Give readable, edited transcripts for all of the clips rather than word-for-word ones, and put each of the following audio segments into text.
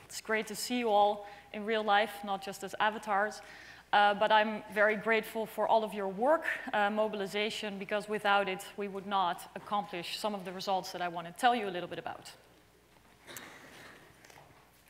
It's great to see you all in real life, not just as avatars. But I'm very grateful for all of your work, mobilization, because without it, we would not accomplish some of the results that I want to tell you a little bit about.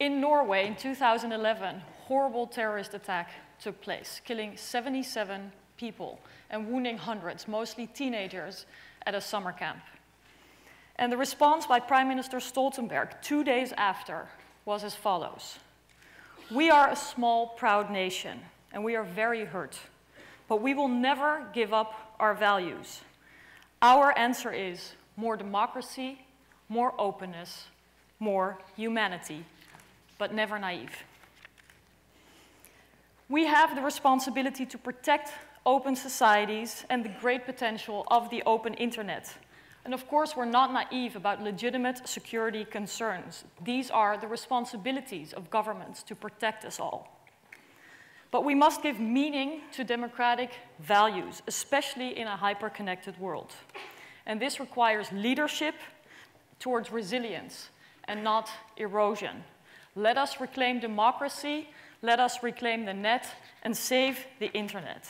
In Norway, in 2011, horrible terrorist attack took place, killing 77 people and wounding hundreds, mostly teenagers, at a summer camp. And the response by Prime Minister Stoltenberg 2 days after was as follows. We are a small, proud nation, and we are very hurt, but we will never give up our values. Our answer is more democracy, more openness, more humanity, but never naive. We have the responsibility to protect open societies and the great potential of the open internet. And of course, we're not naive about legitimate security concerns. These are the responsibilities of governments to protect us all. But we must give meaning to democratic values, especially in a hyper-connected world. And this requires leadership towards resilience and not erosion. Let us reclaim democracy, let us reclaim the net, and save the internet.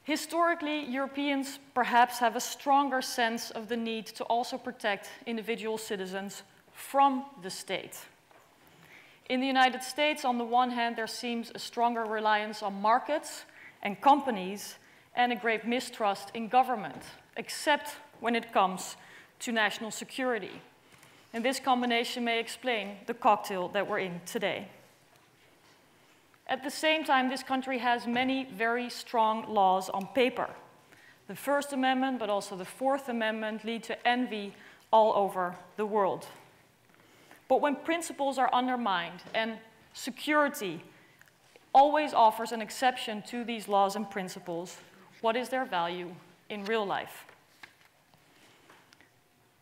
Historically, Europeans perhaps have a stronger sense of the need to also protect individual citizens from the state. In the United States, on the one hand, there seems a stronger reliance on markets and companies and a great mistrust in government, except when it comes to national security. And this combination may explain the cocktail that we're in today. At the same time, this country has many very strong laws on paper. The First Amendment, but also the Fourth Amendment, lead to envy all over the world. But when principles are undermined, and security always offers an exception to these laws and principles, what is their value in real life?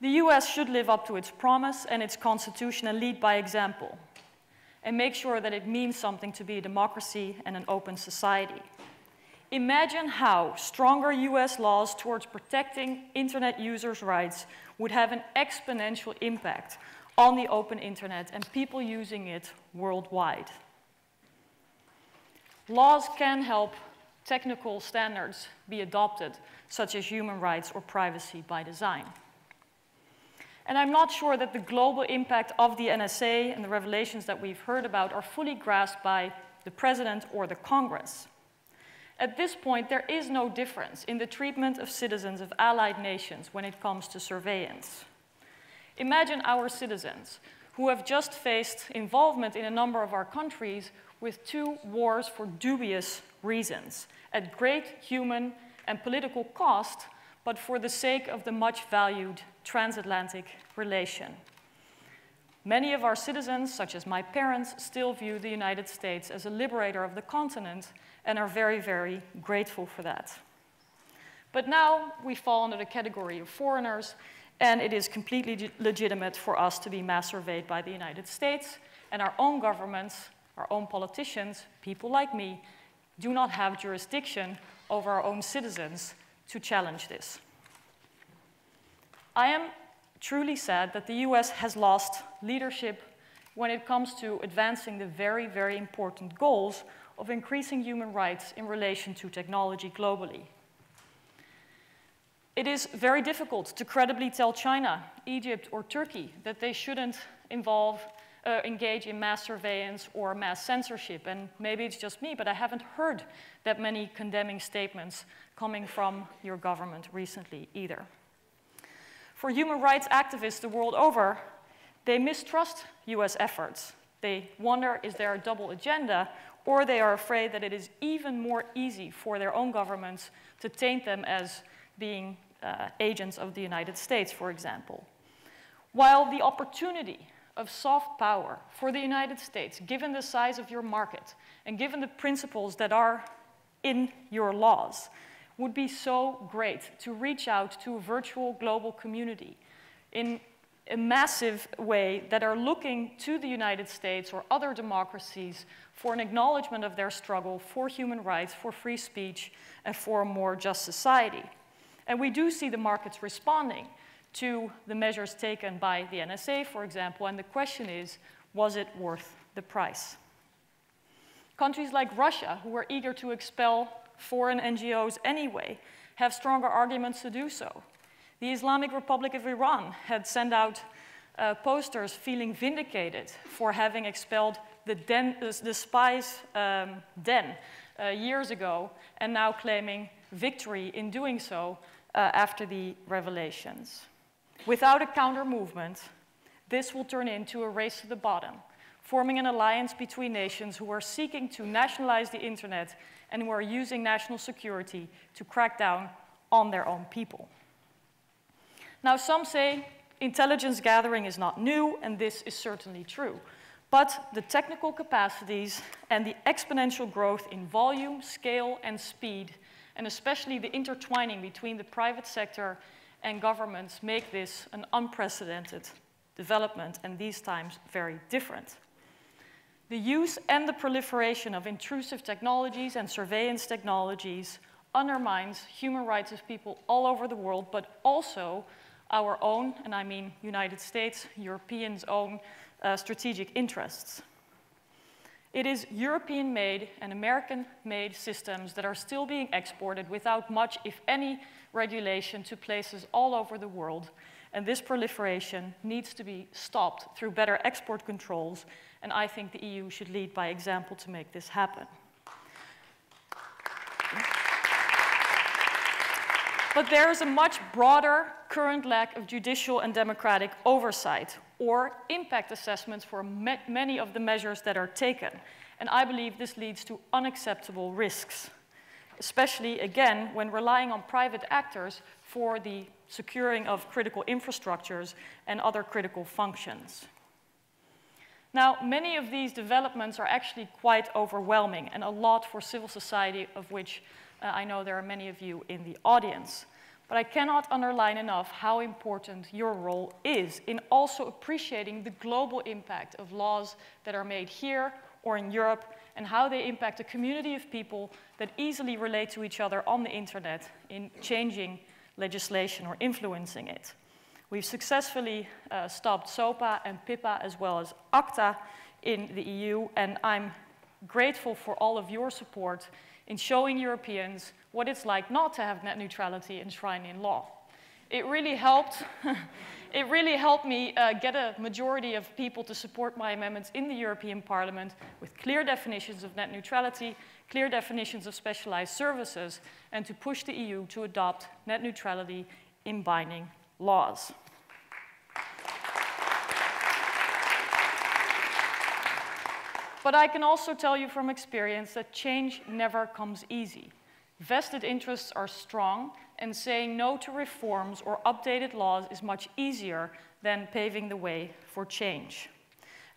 The US should live up to its promise and its constitution and lead by example, and make sure that it means something to be a democracy and an open society. Imagine how stronger US laws towards protecting internet users' rights would have an exponential impact on the open internet and people using it worldwide. Laws can help technical standards be adopted, such as human rights or privacy by design. And I'm not sure that the global impact of the NSA and the revelations that we've heard about are fully grasped by the President or the Congress. At this point, there is no difference in the treatment of citizens of allied nations when it comes to surveillance. Imagine our citizens who have just faced involvement in a number of our countries with 2 wars for dubious reasons, at great human and political cost, but for the sake of the much valued transatlantic relation. Many of our citizens, such as my parents, still view the United States as a liberator of the continent and are very, very grateful for that. But now we fall under the category of foreigners, and it is completely legitimate for us to be mass surveyed by the United States, and our own governments, our own politicians, people like me, do not have jurisdiction over our own citizens to challenge this. I am truly sad that the US has lost leadership when it comes to advancing the very, very important goals of increasing human rights in relation to technology globally. It is very difficult to credibly tell China, Egypt, or Turkey that they shouldn't engage in mass surveillance or mass censorship. And maybe it's just me, but I haven't heard that many condemning statements coming from your government recently either. For human rights activists the world over, they mistrust US efforts. They wonder, is there a double agenda? Or they are afraid that it is even more easy for their own governments to taint them as being agents of the United States, for example. While the opportunity of soft power for the United States, given the size of your market and given the principles that are in your laws, would be so great to reach out to a virtual global community in a massive way that are looking to the United States or other democracies for an acknowledgement of their struggle for human rights, for free speech, and for a more just society. And we do see the markets responding to the measures taken by the NSA, for example, and the question is, was it worth the price? Countries like Russia, who are eager to expel foreign NGOs anyway, have stronger arguments to do so. The Islamic Republic of Iran had sent out posters feeling vindicated for having expelled the spies' den years ago, and now claiming victory in doing so after the revelations. Without a counter movement, this will turn into a race to the bottom, forming an alliance between nations who are seeking to nationalize the internet and who are using national security to crack down on their own people. Now, some say intelligence gathering is not new, and this is certainly true. But the technical capacities and the exponential growth in volume, scale, and speed, and especially the intertwining between the private sector and governments, make this an unprecedented development, and these times very different. The use and the proliferation of intrusive technologies and surveillance technologies undermines human rights of people all over the world, but also our own, and I mean United States, Europeans' own strategic interests. It is European-made and American-made systems that are still being exported without much, if any, regulation to places all over the world, and this proliferation needs to be stopped through better export controls, and I think the EU should lead by example to make this happen. But there is a much broader current lack of judicial and democratic oversight or impact assessments for many of the measures that are taken. And I believe this leads to unacceptable risks, especially, again, when relying on private actors for the securing of critical infrastructures and other critical functions. Now, many of these developments are actually quite overwhelming and a lot for civil society, of which I know there are many of you in the audience. But I cannot underline enough how important your role is in also appreciating the global impact of laws that are made here or in Europe and how they impact a community of people that easily relate to each other on the internet in changing legislation or influencing it. We've successfully stopped SOPA and PIPA as well as ACTA in the EU, and I'm grateful for all of your support in showing Europeans what it's like not to have net neutrality enshrined in law. It really helped, me get a majority of people to support my amendments in the European Parliament with clear definitions of net neutrality, clear definitions of specialized services, and to push the EU to adopt net neutrality in binding laws. But I can also tell you from experience that change never comes easy. Vested interests are strong, and saying no to reforms or updated laws is much easier than paving the way for change.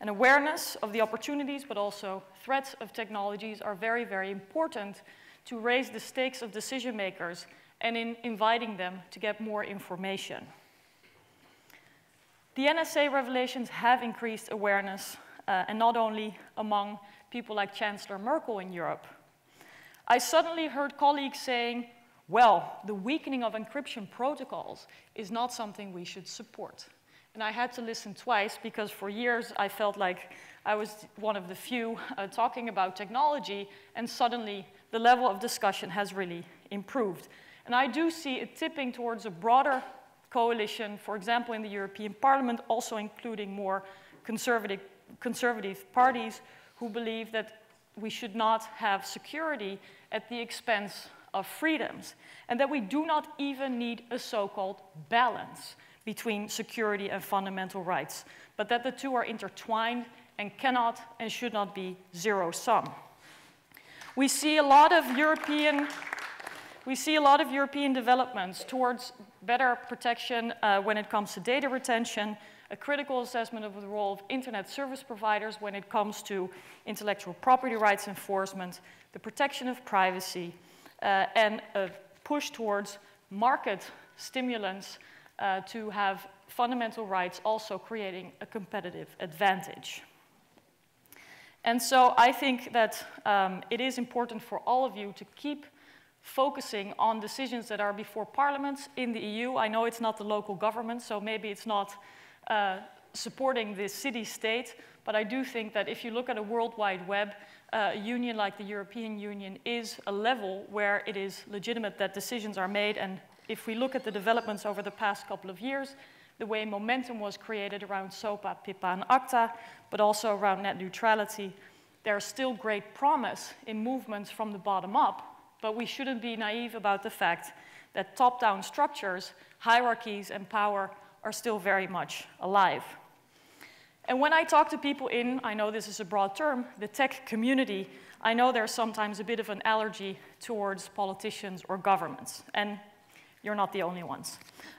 An awareness of the opportunities, but also threats of technologies are very, very important to raise the stakes of decision makers and in inviting them to get more information. The NSA revelations have increased awareness, and not only among people like Chancellor Merkel in Europe. I suddenly heard colleagues saying, well, the weakening of encryption protocols is not something we should support. And I had to listen twice because for years I felt like I was one of the few talking about technology, and suddenly the level of discussion has really improved. And I do see it tipping towards a broader coalition, for example, in the European Parliament, also including more conservative parties who believe that we should not have security at the expense of freedoms, and that we do not even need a so-called balance between security and fundamental rights, but that the two are intertwined and cannot and should not be zero-sum. We see a lot of European developments towards better protection when it comes to data retention, a critical assessment of the role of internet service providers when it comes to intellectual property rights enforcement, the protection of privacy, and a push towards market stimulants to have fundamental rights also creating a competitive advantage. And so I think that it is important for all of you to keep focusing on decisions that are before parliaments in the EU. I know it's not the local government, so maybe it's not supporting the city-state, but I do think that if you look at a World Wide Web, a union like the European Union is a level where it is legitimate that decisions are made. And if we look at the developments over the past couple of years, the way momentum was created around SOPA, PIPA, and ACTA, but also around net neutrality, there's still great promise in movements from the bottom up, but we shouldn't be naive about the fact that top-down structures, hierarchies, and power are still very much alive. And when I talk to people in, I know this is a broad term, the tech community, I know there's sometimes a bit of an allergy towards politicians or governments, and you're not the only ones.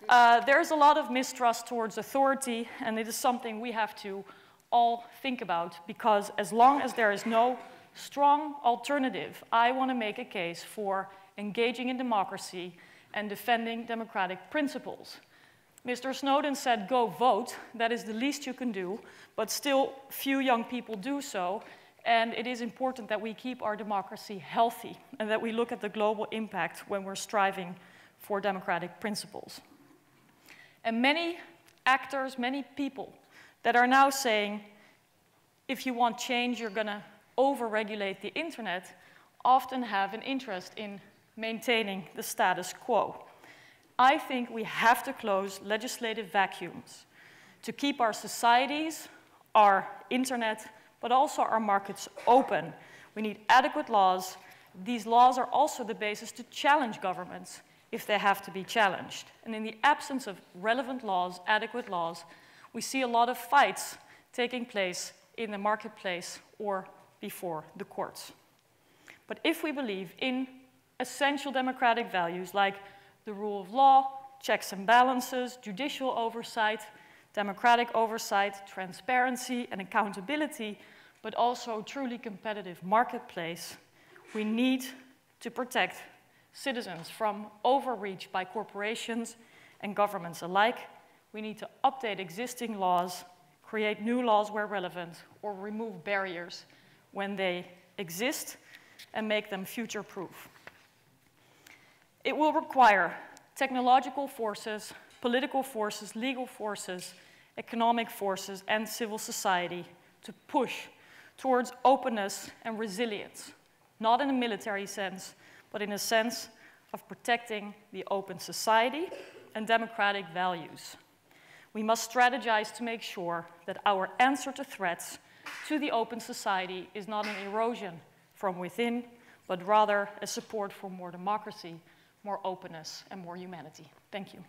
There's a lot of mistrust towards authority, and it is something we have to all think about, because as long as there is no strong alternative, I want to make a case for engaging in democracy and defending democratic principles. Mr. Snowden said, go vote. That is the least you can do, but still few young people do so, and it is important that we keep our democracy healthy and that we look at the global impact when we're striving for democratic principles. And many actors, many people that are now saying, if you want change, you're going to over-regulate the internet, often have an interest in maintaining the status quo. I think we have to close legislative vacuums to keep our societies, our internet, but also our markets open. We need adequate laws. These laws are also the basis to challenge governments if they have to be challenged. And in the absence of relevant laws, adequate laws, we see a lot of fights taking place in the marketplace or before the courts. But if we believe in essential democratic values like the rule of law, checks and balances, judicial oversight, democratic oversight, transparency and accountability, but also a truly competitive marketplace, we need to protect citizens from overreach by corporations and governments alike. We need to update existing laws, create new laws where relevant, or remove barriers when they exist and make them future-proof. It will require technological forces, political forces, legal forces, economic forces, and civil society to push towards openness and resilience, not in a military sense, but in a sense of protecting the open society and democratic values. We must strategize to make sure that our answer to threats to the open society is not an erosion from within, but rather a support for more democracy, more openness, and more humanity. Thank you.